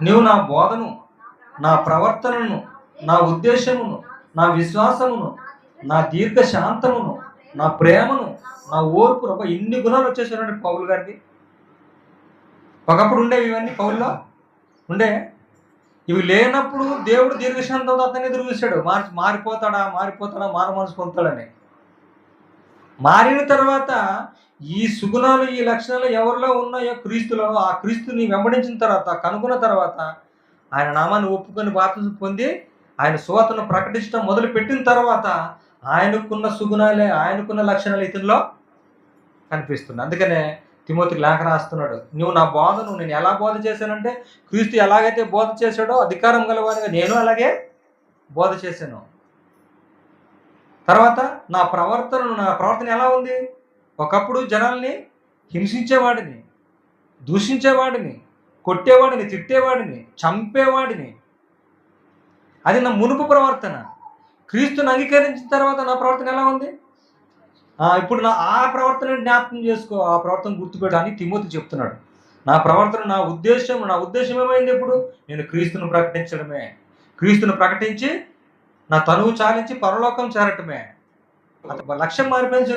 నీవు నా బోధను, నా ప్రవర్తనను, నా ఉద్దేశమును, నా విశ్వాసమును, నా దీర్ఘశాంతమును, నా ప్రేమను, నా ఓర్పు, ఇన్ని గుణాలు వచ్చేసారండి పౌలు గారికి. ఒకప్పుడు ఉండేవి ఇవన్నీ పౌల్లో ఉండే. ఇవి లేనప్పుడు దేవుడు దీర్ఘశాంతంతో అతన్ని ఎదురు చూశాడు. మారిపోతాడా మారు మనసు పొందుతాడని. మారిన తర్వాత ఈ సుగుణాలు, ఈ లక్షణాలు ఎవరిలో ఉన్నాయో క్రీస్తులో, ఆ క్రీస్తుని వెంబడించిన తర్వాత, కనుగొన్న తర్వాత, ఆయన నామాన్ని ఒప్పుకొని బాప్తిసం పొంది ఆయన సువార్తను ప్రకటించడం మొదలు పెట్టిన తర్వాత ఆయనకున్న సుగుణాలే, ఆయనకున్న లక్షణాలు ఇతనిలో కనిపిస్తుంది. అందుకనే తిమోతికి లేఖ రాస్తున్నాడు, నువ్వు నా బోధను నేను ఎలా బోధ చేశానంటే, క్రీస్తు ఎలాగైతే బోధ చేశాడో అధికారం గలవాడిగా నేను అలాగే బోధ చేశాను. తర్వాత నా ప్రవర్తన ఎలా ఉంది? ఒకప్పుడు జనాల్ని హింసించేవాడిని, దూషించేవాడిని, కొట్టేవాడిని, తిట్టేవాడిని, చంపేవాడిని. అది నా మునుపు ప్రవర్తన. క్రీస్తుని అంగీకరించిన తర్వాత నా ప్రవర్తన ఎలా ఉంది? ఇప్పుడు ఆ ప్రవర్తన జ్ఞాపకం చేసుకో, ఆ ప్రవర్తన గుర్తుపెట్టు అని తిమోతి చెప్తున్నాడు. నా ప్రవర్తన, నా ఉద్దేశం ఏమైంది? ఇప్పుడు నేను క్రీస్తును ప్రకటించడమే. క్రీస్తును ప్రకటించి నా తనువు చాలించి పరలోకం చేరటమే. లక్ష్యం మారిపోయింది.